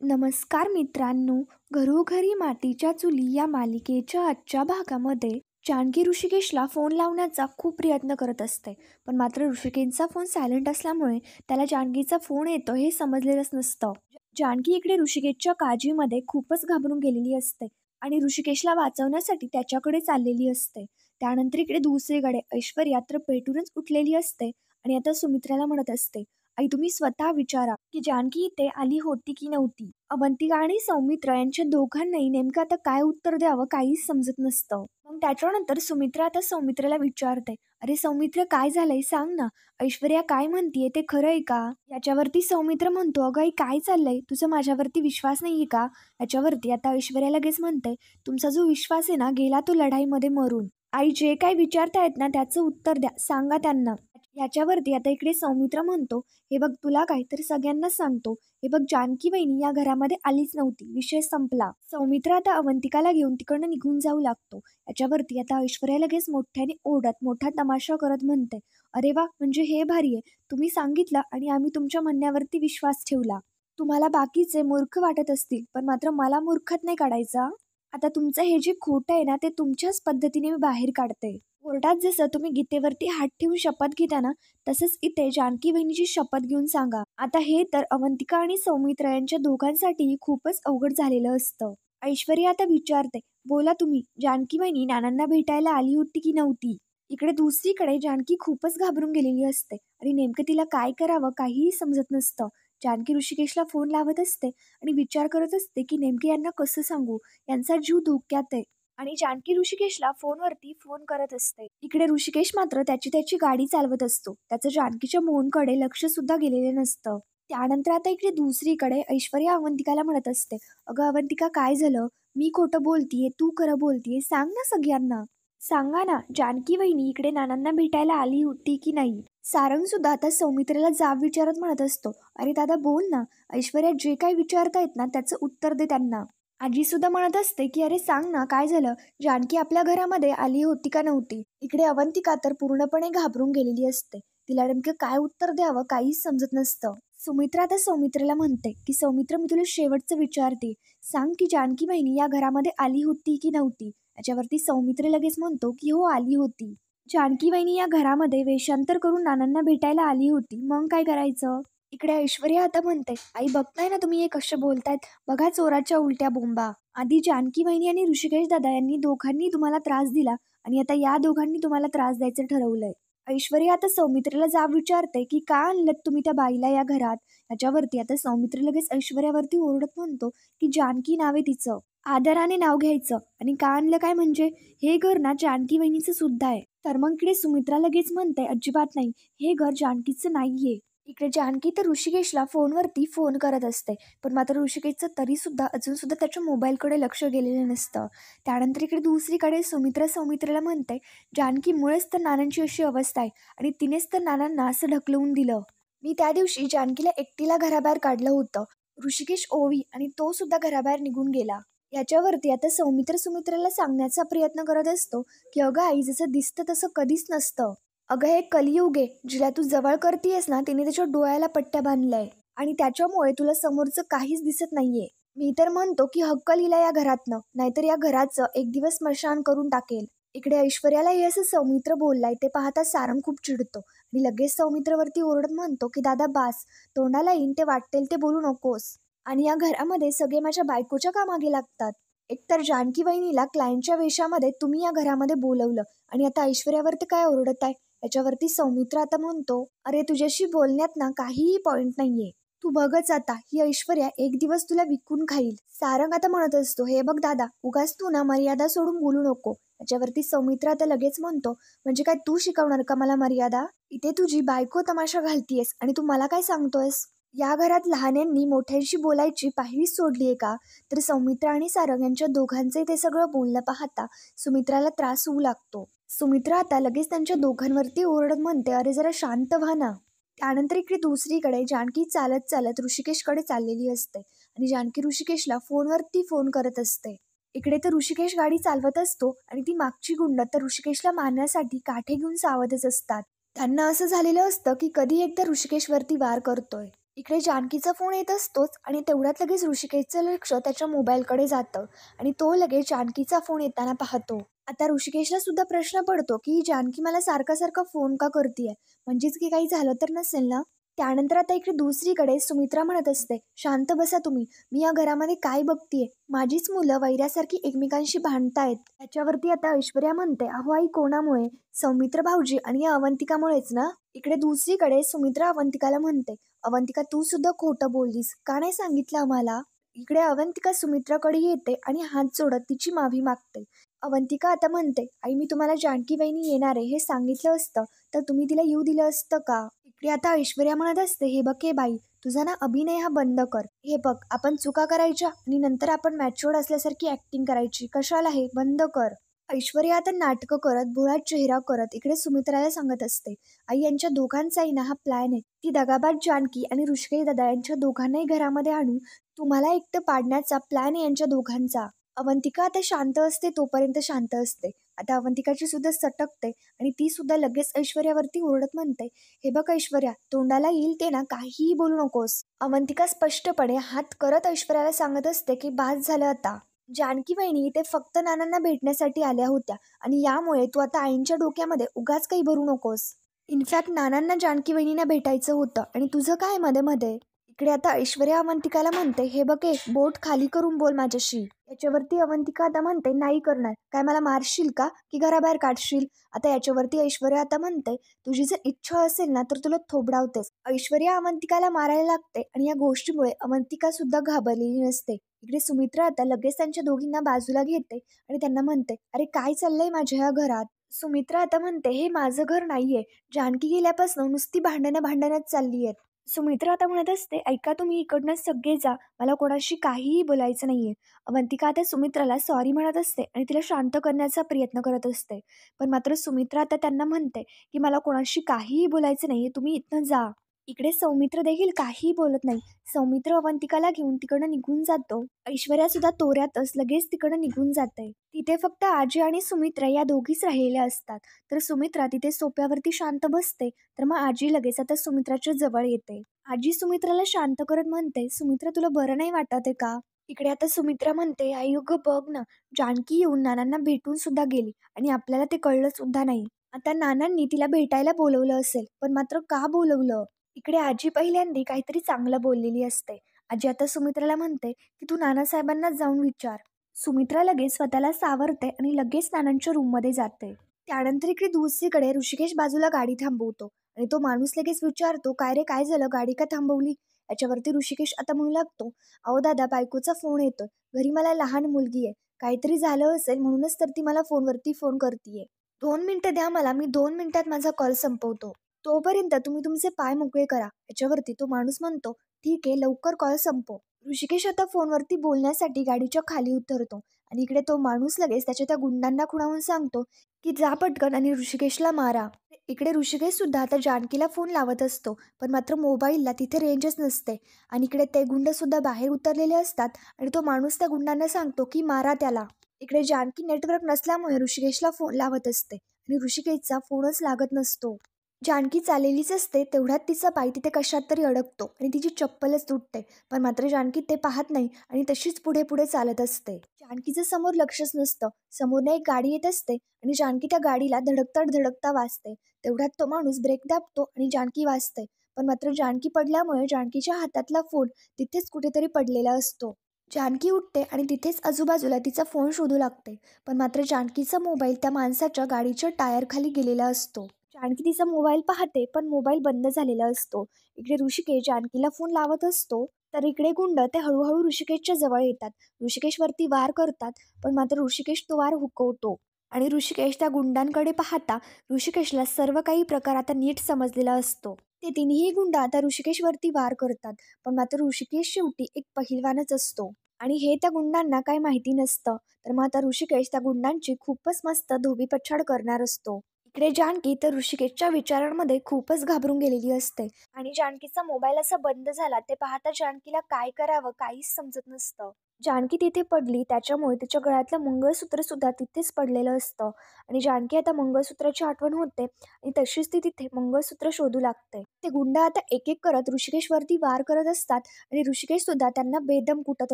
नमस्कार मित्रांनो, घरोघरी मातीच्या चुली या मालिकेच्या आजच्या भागामध्ये जानकी ऋषिकेशला फोन लावण्याचा खूप प्रयत्न करत असते. पण मात्र ऋषिकेशचा फोन सायलेंट असल्यामुळे त्याला जानकीचा फोन येतो हे समजलेलंच नसतं. जानकी इकडे ऋषिकेशच्या काळजीमध्ये खूपच घाबरून गेलेली असते आणि ऋषिकेशला वाचवण्यासाठी त्याच्याकडे चाललेली असते. त्यानंतर इकडे दुसरीकडे ऐश्वर्या तर पेटूनच उठलेली असते आणि आता सुमित्राला म्हणत असते, आई तुम्ही स्वतः विचारा की जानकी इथे आली होती की नव्हती. अवंतिका आणि सौमित्र यांच्या दोघांनाही नेमकं आता काय उत्तर द्यावं काहीच समजत नसतं. मग त्याच्यानंतर सुमित्रा आता सौमित्राला विचारते, अरे सौमित्र काय झालंय सांग ना, ऐश्वर्या काय म्हणतीये ते खरं आहे का? याच्यावरती सौमित्र म्हणतो, अगं आई काय चाललंय, तुझा माझ्यावरती विश्वास नाहीये का? याच्यावरती आता ऐश्वर्या लगेच म्हणते, तुमचा जो विश्वास आहे ना गेला तो लढाईमध्ये मरून. आई जे काय विचारतायत ना त्याचं उत्तर द्या, सांगा त्यांना. याच्यावरती आता इकडे सौमित्र म्हणतो, हे बघ तुला काय तर सगळ्यांनाच सांगतो, हे बघ जानकी वहिनी या घरामध्ये आलीच नव्हती, विषय संपला. सौमित्र आता अवंतिकाला घेऊन तिकडनं निघून जाऊ लागतो. याच्यावरती आता ऐश्वर्या लगेच मोठ्याने ओरडत मोठा तमाशा करत म्हणते, अरे वा म्हणजे हे भारी आहे, तुम्ही सांगितलं आणि आम्ही तुमच्या म्हणण्यावरती विश्वास ठेवला. तुम्हाला बाकीचे मूर्ख वाटत असतील पण मात्र मला मूर्खात नाही काढायचा. आता तुमचं हे जे खोटं आहे ना ते तुमच्याच पद्धतीने मी बाहेर काढते. कोर्टात जसं तुम्ही गीतेवरती हात ठेवून शपथ घेता ना तसंच इथे जानकी बहिणीची शपथ घेऊन सांगा. आता हे तर अवंतिका आणि सौमित्र यांच्या दोघांसाठी खूपच अवघड झालेलं असतं. ऐश्वर्या आता विचारते, बोला तुम्ही, जानकी बहिणी नानांना भेटायला आली होती की नव्हती? इकडे दुसरीकडे जानकी खूपच घाबरून गेलेली असते आणि नेमकं तिला काय करावं काहीही समजत नसतं. जानकी ऋषिकेशला फोन लावत असते आणि विचार करत असते की नेमके यांना कसं सांगू, यांचा जीव धोक्यात आहे. आणि जानकी ऋषिकेशला फोनवरती फोन करत असते. इकडे ऋषिकेश मात्र त्याची गाडी चालवत असतो. त्याचं जानकीच्या मोहनकडे लक्ष सुद्धा गेलेलं नसतं. त्यानंतर आता इकडे दुसरीकडे ऐश्वर्या अवंतिकाला म्हणत असते, अगं अवंतिका काय झालं, मी खोटं बोलतीये तू खरं बोलतीये, सांग ना सगळ्यांना. सांगा ना, जानकी वहिनी इकडे नानांना भेटायला आली होती की नाही? सारंग सुद्धा आता सौमित्रेला जाब विचारत म्हणत असतो, अरे दादा बोल ना, ऐश्वर्या जे काही विचारतायत ना त्याचं उत्तर दे त्यांना. आजी सुद्धा म्हणत असते की अरे सांग ना काय झालं, जानकी आपल्या घरामध्ये आली होती का नव्हती? इकडे अवंतिका तर पूर्णपणे घाबरून गेलेली असते. तिला नेमकं काय उत्तर द्यावं काहीच समजत नसतं. सुमित्रा आता सौमित्रेला म्हणते की सौमित्र मी तुला शेवटचं विचारते, सांग की जानकी बहिणी या घरामध्ये आली होती की नव्हती? याच्यावरती सौमित्र लगेच म्हणतो की हो आली होती. जानकी वहिनी या घरामध्ये वेषांतर करून नानांना भेटायला आली होती, मग काय करायचं? इकडे ऐश्वर्या आता म्हणते, आई बघताय ना तुम्ही हे कसे बोलतायत, बघा चोराच्या उलट्या बोंबा. आधी जानकी वहिनी आणि ऋषिकेश दादा यांनी दोघांनी तुम्हाला त्रास दिला आणि आता या दोघांनी तुम्हाला त्रास द्यायचं ठरवलंय. ऐश्वर्या आता सौमित्रेला जाब विचारते की का आणलं तुम्ही त्या बाईला या घरात? याच्यावरती आता सौमित्र लगेच ऐश्वर्यावरती ओरडत म्हणतो की जानकी नाव आहे तिचं, आदराने नाव घ्यायचं, आणि का आणलं काय म्हणजे हे घर ना जानकी वहिनीचं सुद्धा आहे. तर मग इकडे सुमित्रा लगेच म्हणते, अजिबात नाही, हे घर जानकीचं नाहीये. इकडे जानकी तर ऋषिकेशला फोनवरती फोन करत असते पण मात्र ऋषिकेशचं तरी सुद्धा अजून सुद्धा त्याच्या मोबाईलकडे लक्ष गेलेलं नसतं. त्यानंतर इकडे दुसरीकडे सुमित्रा सौमित्रेला म्हणते, जानकीमुळेच तर नानांची अशी अवस्था आहे आणि तिनेच तर नानांना असं ढकलवून दिलं. मी त्या दिवशी जानकीला एकटीला घराबाहेर काढलं होतं. ऋषिकेश ओवी आणि तो सुद्धा घराबाहेर निघून गेला. याच्यावरती आता सौमित्र सुमित्रेला सांगण्याचा प्रयत्न करत असतो की अगं आई जसं दिसतं तसं कधीच नसतं. अगं हे कलियुग आहे, जिला तू जवळ करतीयस ना तिने त्याच्या डोळ्याला पट्ट्या बांधलाय आणि त्याच्यामुळे तुला समोरचं काहीच दिसत नाहीये. मी तर म्हणतो की हक्क लिहिला या घरातनं, नाहीतर या घराचं एक दिवस स्मशान करून टाकेल. इकडे ऐश्वर्याला हे असं सौमित्र बोललाय ते पाहता सारंग खूप चिडतो आणि लगेच सौमित्रवरती ओरडत म्हणतो की दादा बास, तोंडाला येईन ते वाटेल ते बोलू नकोस. आणि या घरामध्ये सगळे माझ्या बायकोच्या कामागे लागतात. एकतर जानकी वहिनीला क्लायंटच्या वेशामध्ये तुम्ही या घरामध्ये बोलवलं आणि आता ऐश्वर्यावरती काय ओरडत आहे? याच्यावरती सौमित्र आता म्हणतो, अरे तुझ्याशी बोलण्यात ना काहीही पॉइंट नाहीये, तू बघच आता ही ऐश्वर्या एक दिवस तुला विकून खाईल. सारंग आता म्हणत असतो, हे बघ दादा उगाच तू ना मर्यादा सोडून बोलू नको. याच्यावरती सौमित्र आता लगेच म्हणतो, म्हणजे काय तू शिकवणार का मला मर्यादा? इथे तुझी बायको तमाशा घालतीयस आणि तू मला काय सांगतोयस? या घरात लहान्यांनी मोठ्यांशी बोलायची पायरीच सोडलीये का? तर सौमित्र आणि सारंग यांच्या दोघांचे ते सगळं बोलणं पाहता सुमित्राला त्रास होऊ लागतो. सुमित्रा आता लगेच त्यांच्या दोघांवरती ओरडत म्हणते, अरे जरा शांत व्हा ना. त्यानंतर इकडे दुसरीकडे जानकी चालत चालत ऋषिकेशकडे चाललेली असते आणि जानकी ऋषिकेशला फोनवरती फोन करत असते. इकडे तर ऋषिकेश गाडी चालवत असतो आणि ती मागची गुंड तर ऋषिकेशला मारण्यासाठी काठे घेऊन सावधच असतात. त्यांना असं झालेलं असतं की कधी एकदा ऋषिकेशवरती वार करतोय. इकडे जानकीचा फोन येत असतोच आणि तेवढ्यात लगेच ऋषिकेशचं लक्ष त्याच्या मोबाईलकडे जातं आणि तो लगेच जानकीचा फोन येताना पाहतो. आता ऋषिकेशला सुद्धा प्रश्न पडतो की ही जानकी मला सारखा सारखा फोन का करतीये, म्हणजेच की काही झालं तर नसेल ना. त्यानंतर आता इकडे दुसरीकडे सुमित्रा म्हणत असते, शांत बसा तुम्ही, मी या घरामध्ये काय बघतीये, माझीच मुलं वैऱ्यासारखी एकमेकांशी भांडतायत. त्याच्यावरती आता ऐश्वर्या म्हणते, अहो आई कोणामुळे, सौमित्र भाऊजी आणि या अवंतिकामुळेच ना. इकडे दुसरीकडे सुमित्रा अवंतिकाला म्हणते, अवंतिका तू सुद्धा खोटं बोललीस, का नाही सांगितलं आम्हाला. इकडे अवंतिका सुमित्राकडे येते आणि हात जोडत तिची माफी मागते. अवंतिका आता म्हणते, आई मी तुम्हाला जानकी वहिनी येणार आहे हे सांगितलं असतं तर तुम्ही तिला येऊ दिलं असतं का. इकडे आता ऐश्वर्या म्हणत असते, हे बघ हे बाई, तुझा ना अभिनय हा बंद कर. हे बघ आपण चुका करायच्या आणि नंतर आपण मॅच्युअर्ड असल्यासारखी ऍक्टिंग करायची, कशाला, हे बंद कर. ऐश्वर्या आता नाटकं करत भोळा चेहरा करत इकडे सुमित्राला सांगत असते, आई यांच्या दोघांचाही ना हा प्लॅन आहे. ती दगाबाज जानकी आणि ऋषिकेश दादा यांच्या दोघांनाही घरामध्ये आणून तुम्हाला एकटं पाडण्याचा प्लॅन आहे यांच्या दोघांचा. अवंतिका आता शांत असते तोपर्यंत शांत असते. आता अवंतिकाची सुद्धा सटकते आणि ती सुद्धा लगेच ऐश्वर्यावरती ओरडत म्हणते, हे बघ ऐश्वर्या, तोंडाला येईल ते ना काहीही बोलू नकोस. अवंतिका स्पष्टपणे हात करत ऐश्वर्याला सांगत असते की बास झालं आता. जानकी वहिनी इथे फक्त नानांना भेटण्यासाठी आल्या होत्या आणि यामुळे तू आता आईंच्या डोक्यामध्ये उगाच काही भरू नकोस. इनफॅक्ट नानांना जानकी वहिनींना भेटायचं होतं आणि तुझं काय मध्ये मध्ये. इकडे आता ऐश्वर्या अवंतिकाला म्हणते, हे बघे बोट खाली करून बोल माझ्याशी. याच्यावरती अवंतिका आता म्हणते, नाही करणार, काय मला मारशील का की घराबाहेर काढशील. आता याच्यावरती ऐश्वर्या आता म्हणते, तुझी जर इच्छा असेल ना तर तुला थोबडावतेस. ऐश्वर्या अवंतिकाला मारायला लागते आणि या गोष्टीमुळे अवंतिका सुद्धा घाबरलेली नसते. इकडे सुमित्रा आता लगेच त्यांच्या दोघींना बाजूला घेते आणि त्यांना म्हणते, अरे काय चाललंय माझ्या ह्या घरात. सुमित्रा आता म्हणते, हे माझं घर नाहीये, जानकी गेल्यापासून नुसती भांडणच चालली आहेत. सुमित्रा आता म्हणत असते, ऐका तुम्ही इकडनं सगळे जा, मला कोणाशी काहीही बोलायचं नाहीये. अवंतिका आता सुमित्राला सॉरी म्हणत असते आणि तिला शांत करण्याचा प्रयत्न करत असते. पण मात्र सुमित्रा आता त्यांना म्हणते की मला कोणाशी काहीही बोलायचं नाहीये, तुम्ही इथनं जा. इकडे सौमित्र देखील काहीही बोलत नाही. सौमित्र अवंतिकाला घेऊन तिकडं निघून जातो. ऐश्वर्या सुद्धा तोऱ्यातच लगेच तिकडं निघून जाते. तिथे फक्त आजी आणि सुमित्रा या दोघीच राहिलेल्या असतात. तर सुमित्रा तिथे सोप्यावरती शांत बसते. तर मग आजी लगेच आता सुमित्राच्या जवळ येते. आजी सुमित्राला शांत करत म्हणते, सुमित्रा तुला बरं नाही वाटत आहे का. इकडे आता सुमित्रा म्हणते, आई अगं बघ ना, जानकी येऊन नानांना भेटून सुद्धा गेली आणि आपल्याला ते कळलं सुद्धा नाही. आता नानांनी तिला भेटायला बोलवलं असेल, पण मात्र का बोलवलं. इकडे आजी पहिल्यांदा काहीतरी चांगलं बोललेली असते. आजी आता सुमित्राला म्हणते की तू नानासाहेबांना जाऊन विचार. सुमित्रा लगेच स्वतःला सावरते आणि लगेच नानांच्या रूममध्ये जाते. त्यानंतर इकडे दुसरीकडे ऋषिकेश बाजूला गाडी थांबवतो आणि तो माणूस लगेच विचारतो, काय रे काय झालं, गाडी का थांबवली. याच्यावरती ऋषिकेश आता म्हणू लागतो, अहो दादा बायकोचा फोन येतोय, घरी मला लहान मुलगी आहे, काहीतरी झालं असेल म्हणूनच तर ती मला फोनवरती फोन करतीये. 2 मिनिटं द्या मला, मी 2 मिनिटात माझा कॉल संपवतो, तोपर्यंत तुम्ही तुमचे पाय मोकळे करा. याच्यावरती तो माणूस म्हणतो, ठीक आहे लवकर कॉल संपव. ऋषिकेश आता फोनवरती बोलण्यासाठी गाडीच्या खाली उतरतो आणि इकडे तो माणूस लगेच त्याच्या त्या गुंडांना खुणावून सांगतो की जा पटकन आणि ऋषिकेशला मारा. इकडे ऋषिकेश सुद्धा आता जानकीला फोन लावत असतो, पण मात्र मोबाईलला तिथे रेंजच नसते आणि इकडे ते गुंड सुद्धा बाहेर उतरलेले असतात आणि तो माणूस त्या गुंडांना सांगतो की मारा त्याला. इकडे जानकी नेटवर्क नसल्यामुळे ऋषिकेशला फोन लावत असते आणि ऋषिकेशचा फोनच लागत नसतो. जानकी चाललेलीच असते तेवढ्यात तिचा पाय तिथे कशात तरी अडकतो आणि तिची चप्पलच तुटते. पण मात्र जानकी ते पाहत नाही आणि तशीच पुढे पुढे चालत असते. जानकीचं समोर लक्षच नसतं. समोरने एक गाडी येत असते आणि जानकी त्या गाडीला धडकता धडकता वाचते. तेवढ्यात तो माणूस ब्रेक दाबतो आणि जानकी वाचते. पण मात्र जानकी पडल्यामुळे जानकीच्या हातातला फोन तिथेच कुठेतरी पडलेला असतो. जानकी उठते आणि तिथेच आजूबाजूला तिचा फोन शोधू लागते. पण मात्र जानकीचा मोबाईल त्या माणसाच्या गाडीच्या टायर खाली गेलेला असतो. जानकी तिचा मोबाईल पाहते पण मोबाईल बंद झालेला असतो. इकडे ऋषिकेश जानकीला फोन लावत असतो तर इकडे गुंड ते हळूहळू ऋषिकेशच्या जवळ येतात. ऋषिकेशवरती वार करतात पण मात्र ऋषिकेश तो वार हुकवतो आणि ऋषिकेश त्या गुंडांकडे पाहता ऋषिकेशला सर्व काही प्रकार आता नीट समजलेला असतो. ते तिन्ही गुंड आता ऋषिकेशवरती वार करतात पण मात्र ऋषिकेश शेवटी एक पहिलवानच असतो आणि हे त्या गुंडांना काही माहिती नसतं. तर मग आता ऋषिकेश त्या गुंडांची खूपच मस्त धोबीपछाड करणार असतो. इकडे जानकी तर ऋषिकेशच्या विचारांमध्ये खूपच घाबरून गेलेली असते आणि जानकीचा मोबाईल असा बंद झाला ते पाहता जानकीला काय करावं काहीच समजत नसतं. जानकी तिथे पडली त्याच्यामुळे तिच्या गळ्यातलं मंगळसूत्र सुद्धा तिथेच पडलेलं असतं आणि जानकी आता मंगळसूत्राची आठवण होते आणि तशीच ती तिथे मंगळसूत्र शोधू लागते. ते गुंड आता एक एक करत ऋषिकेशवरती वार करत असतात आणि ऋषिकेश सुद्धा त्यांना बेदम कुटत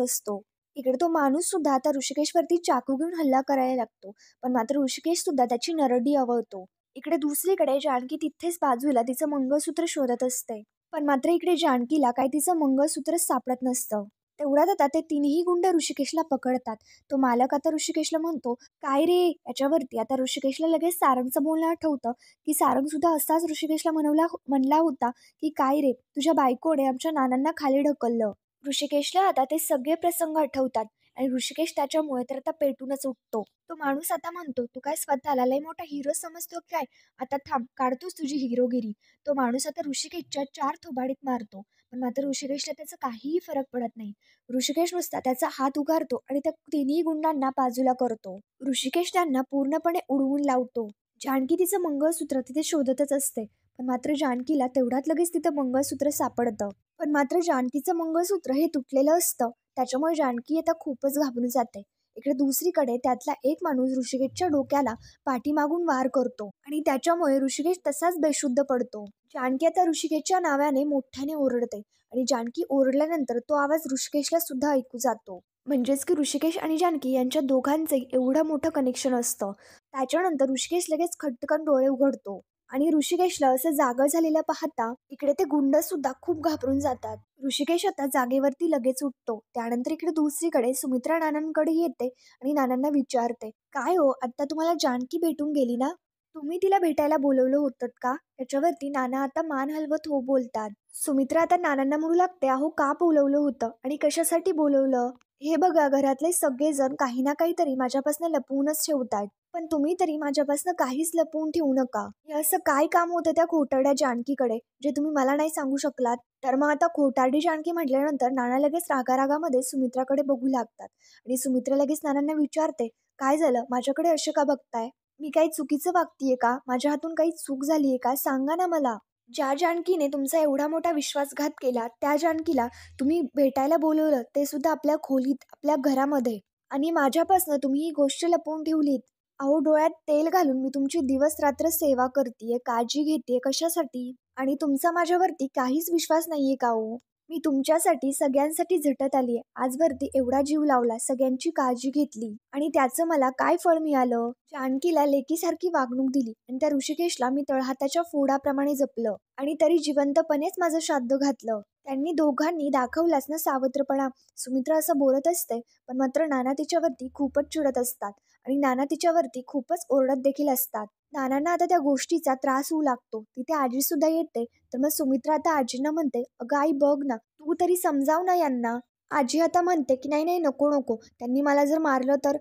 असतो. इकडे तो माणूस सुद्धा आता ऋषिकेशवरती चाकू घेऊन हल्ला करायला लागतो, पण मात्र ऋषिकेश सुद्धा त्याची नरडी आवळतो. इकडे दुसरीकडे जानकी तिथेच बाजूला तिचं मंगळसूत्र शोधत असते, पण मात्र इकडे जानकीला काही तिचं मंगळसूत्र सापडत नसतं. तेवढ्यात आता ते तिन्ही गुंड ऋषिकेशला पकडतात. तो मालक आता ऋषिकेशला म्हणतो, "काय रे?" याच्यावरती आता ऋषिकेशला लगेच सारंगचं बोलणं आठवतं, की सारंग सुद्धा असाच ऋषिकेशला म्हणला होता, की "काय रे, तुझ्या बायकोने आमच्या नानांना खाली ढकललं." ऋषिकेशला आता ते सगळे प्रसंग आठवतात आणि ऋषिकेश त्याच्यामुळे तर आता पेटूनच उठतो. तो माणूस आता म्हणतो, "तू काय स्वतःला लय मोठा हिरो समजतो काय? आता थांब, काढतोस तुझी हिरोगिरी." तो माणूस आता ऋषिकेशच्या 4 थोबाडीत मारतो, पण मात्र ऋषिकेशला त्याचा काहीही फरक पडत नाही. ऋषिकेश नुसता त्याचा हात उगारतो आणि त्या तिन्ही गुंडांना बाजूला करतो. ऋषिकेश त्यांना पूर्णपणे उडवून लावतो. जानकी तिचं मंगळसूत्र तिथे शोधतच असते, पण मात्र जानकीला तेवढ्यात लगेच तिथं मंगळसूत्र सापडतं. पण मात्र जानकीचं मंगळसूत्र हे तुटलेलं असतं, त्याच्यामुळे जानकी आता खूपच घाबरून जाते. इकडे दुसरीकडे त्यातला एक माणूस ऋषिकेशच्या डोक्याला पाठीमागून वार करतो आणि त्याच्यामुळे ऋषिकेश तसाच बेशुद्ध पडतो. जानकी आता ऋषिकेशच्या नावाने मोठ्याने ओरडते आणि जानकी ओरडल्यानंतर तो आवाज ऋषिकेशला सुद्धा ऐकू जातो. म्हणजेच की ऋषिकेश आणि जानकी यांच्या दोघांचे एवढं मोठं कनेक्शन असतं. त्याच्यानंतर ऋषिकेश लगेच खटकन डोळे उघडतो आणि ऋषिकेशला असं जागं झालेलं पाहता इकडे ते गुंड सुद्धा खूप घाबरून जातात. ऋषिकेश आता जागेवरती लगेच उठतो. त्यानंतर इकडे दुसरीकडे सुमित्रा नानांकडे येते आणि नानांना विचारते, "काय हो, आता तुम्हाला जानकी भेटून गेली ना? तुम्ही तिला भेटायला बोलवलं होतं का?" त्याच्यावरती नाना आता मान हलवत हो बोलतात. सुमित्रा आता नानांना म्हणू लागते, "अहो, का बोलवलं होतं आणि कशासाठी बोलवलं? हे बघा, घरातले सगळेजण काही ना काहीतरी माझ्यापासून लपवूनच ठेवतात, पण तुम्ही तरी माझ्यापासून काहीच लपवून ठेवू नका. हे असं काय काम होतं त्या खोटारड्या जानकीकडे, जे तुम्ही मला नाही सांगू शकलात?" तर मग आता खोटारडी जानकी म्हटल्यानंतर नाना लगेच रागारागामध्ये सुमित्राकडे बघू लागतात आणि सुमित्रा लगेच नानांना विचारते, "काय झालं? माझ्याकडे असे का बघताय? मी काही चुकीचं वागतीये का? माझ्या हातून काही चूक झालीये का? सांगा ना मला." ज्या जानकीने तुमचा एवढा मोठा विश्वासघात केला, त्या जानकीला तुम्ही भेटायला बोलवलं, ते सुद्धा आपल्या खोलीत, आपल्या घरामध्ये, आणि माझ्यापासनं तुम्ही ही गोष्ट लपवून ठेवलीत. अहो, डोळ्यात तेल घालून मी तुमची दिवस-रात्र सेवा करतीये, काळजी घेतेय. कशासाठी? आणि तुमचा माझ्यावरती काहीच विश्वास नाहीये का हो? मी तुमच्यासाठी, सगळ्यांसाठी झटत आलीये. आजवरती एवढा जीव लावला, सगळ्यांची काळजी घेतली आणि त्याचं मला काय फळ मिळालं? जानकीला लेकीसारखी वागणूक दिली आणि त्या ऋषिकेशला मी तळहाताच्या फोडाप्रमाणे जपलं आणि तरी जिवंतपणेच माझं श्राद्ध घातलं. त्यांनी दोघांनी दाखवलाच ना सावत्रपणा. सुमित्रा असं बोलत असते, पण मात्र नाना तिच्यावरती खूपच चिडत असतात आणि नाना तिच्यावरती खूपच ओरडत देखील असतात. नानांना आता त्या गोष्टीचा त्रास होऊ लागतो. तिथे आजी सुद्धा येते, तर मग सुमित्रा आता आजींना म्हणते, "अगं आई, बघ ना, तू तरी समजाव ना यांना." आजी आता म्हणते, की "नाही नाही, नको नको, त्यांनी मला जर मारलं तर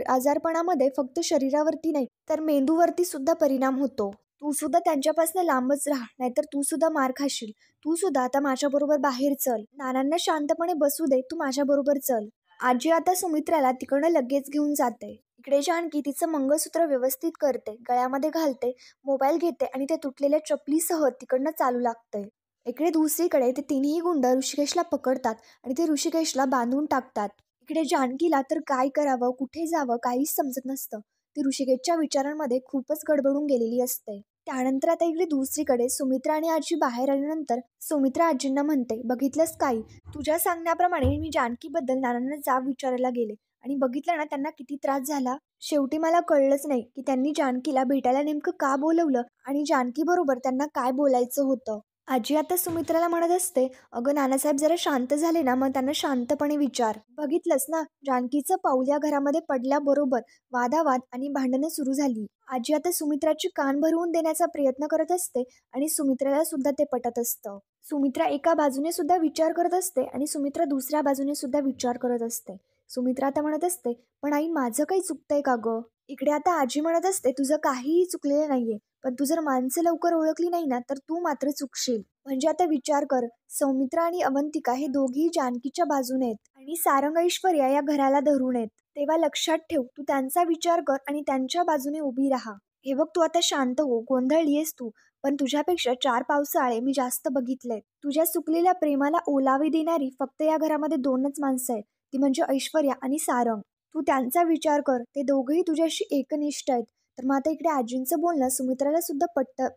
आजारपणामध्ये फक्त शरीरावरती नाही तर मेंदूवरती सुद्धा परिणाम होतो. तू सुद्धा त्यांच्यापासून लांबच राहा, नाहीतर तू सुद्धा मार खाशील. तू सुद्धा आता माझ्याबरोबर बाहेर चल. नानांना शांतपणे बसू दे, तू माझ्याबरोबर चल." आजी आता सुमित्राला तिकडनं लगेच घेऊन जाते. इकडे जानकी तिचं मंगळसूत्र व्यवस्थित करते, गळ्यामध्ये घालते, मोबाईल घेते आणि ते तुटलेल्या चपलीसह तिकडनं चालू लागते. इकडे दुसरीकडे ते तिन्ही गुंड ऋषिकेशला पकडतात आणि ते ऋषिकेशला बांधून टाकतात. इकडे जानकीला तर काय करावं, कुठे जावं काहीच समजत नसतं. ती ऋषिकेशच्या विचारांमध्ये खूपच गडबडून गेलेली असते. त्यानंतर आता इकडे दुसरीकडे सुमित्रा आणि आजी बाहेर आल्यानंतर सुमित्रा आजींना म्हणते, "बघितलंस काय? तुझ्या सांगण्याप्रमाणे मी जानकीबद्दल नानांना जाब विचारायला गेले आणि बघितलं ना त्यांना किती त्रास झाला. शेवटी मला कळलंच नाही की त्यांनी जानकीला भेटायला नेमकं का बोलवलं आणि जानकी बरोबर त्यांना काय बोलायचं होतं." आजी आता सुमित्राला म्हणत असते, "अगं नानासाहेब जरा शांत झाले ना, मग त्यांना शांतपणे विचार. बघितलंस ना, जानकीचं पाऊल या घरामध्ये पडल्याबरोबर वादावाद आणि भांडणं सुरू झाली." आजी आता सुमित्राची कान भरवून देण्याचा प्रयत्न करत असते आणि सुमित्राला सुद्धा ते पटत असतं. सुमित्रा एका बाजूने सुद्धा विचार करत असते आणि सुमित्रा दुसऱ्या बाजूने सुद्धा विचार करत असते. सुमित्रा आता म्हणत असते, "पण आई, माझं काही चुकतंय का गं?" इकडे आता आजी म्हणत असते, "तुझं काहीही चुकलेलं नाहीये, पण तू जर माणसं लवकर ओळखली नाही ना, तर तू मात्र चुकशील." म्हणजे आता विचार कर, सौमित्रा आणि अवंतिका हे दोघेही जानकीच्या बाजूने आहेत आणि सारंग ऐश्वर्या या घराला धरून आहेत. तेव्हा लक्षात ठेव, तू त्यांचा विचार कर आणि त्यांच्या बाजूने उभी राहा. हे बघ, तू आता शांत हो, गोंधळलीयस तू, पण तुझ्यापेक्षा 4 पावसाळे मी जास्त बघितलेत. तुझ्या चुकलेल्या प्रेमाला ओलावे देणारी फक्त या घरामध्ये 2च माणसं आहेत, ती म्हणजे ऐश्वर्या आणि सारंग. तू त्यांचा विचार कर, ते दोघंही तुझ्याशी एकनिष्ठ आहेत. तर मग आता इकडे आजींचं बोलणं सुमित्राला सुद्धा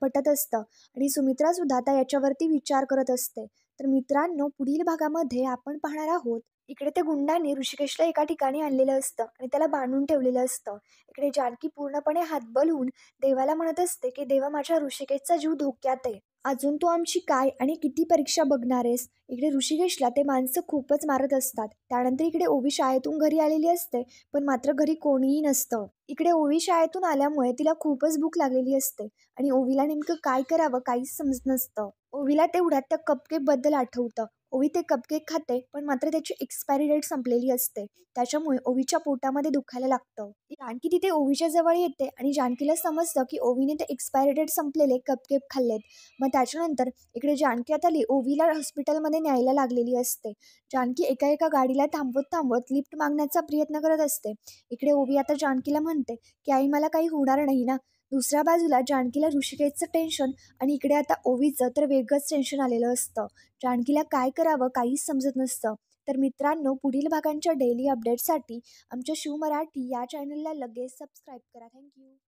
पटत असतं आणि सुमित्रा सुद्धा आता याच्यावरती विचार करत असते. तर मित्रांनो, पुढील भागामध्ये आपण पाहणार आहोत, इकडे त्या गुंडांनी ऋषिकेशला एका ठिकाणी आणलेलं असतं आणि त्याला बांधून ठेवलेलं असतं. इकडे जानकी पूर्णपणे हातबल होऊन देवाला म्हणत असते, की देवा, माझ्या ऋषिकेशचा जीव धोक्यात आहे. अजून तू आमची काय आणि किती परीक्षा बघणार आहेस? इकडे ऋषिकेशला ते माणसं खूपच मारत असतात. त्यानंतर इकडे ओवी शाळेतून घरी आलेली असते, पण मात्र घरी कोणीही नसतं. इकडे ओवी शाळेतून आल्यामुळे तिला खूपच भूक लागलेली असते आणि ओवीला नेमकं काय करावं काहीच समजत नसतं. ओवीला तेवढ्यात त्या कपकेकबद्दल आठवतं. ओवी ते कपकेक खाते, पण मात्र त्याची एक्सपायरी डेट संपलेली असते. त्याच्यामुळे ओवीच्या पोटामध्ये दुखायला लागतं. जानकी तिथे ओवीच्या जवळ येते आणि जानकीला समजतं, की ओवीने ते एक्सपायरी डेट संपलेले कपकेक खाल्लेत. मग त्याच्यानंतर इकडे जानकी आता ओवीला हॉस्पिटलमध्ये न्यायला लागलेली असते. जानकी एका एका गाडीला थांबवत थांबवत लिफ्ट मागण्याचा प्रयत्न करत असते. इकडे ओवी आता जानकीला म्हणते, की आई, मला काही होणार नाही ना? दुसऱ्या बाजूला जानकीला ऋषिकेशचं टेन्शन आणि इकडे आता ओवीचं तर वेगळंच टेन्शन आलेलं असतं. जानकीला काय करावं काहीच समजत नसतं. तर मित्रांनो, पुढील भागांच्या डेली अपडेट्ससाठी आमच्या शिव मराठी या चॅनलला लगेच सबस्क्राईब करा. थँक्यू.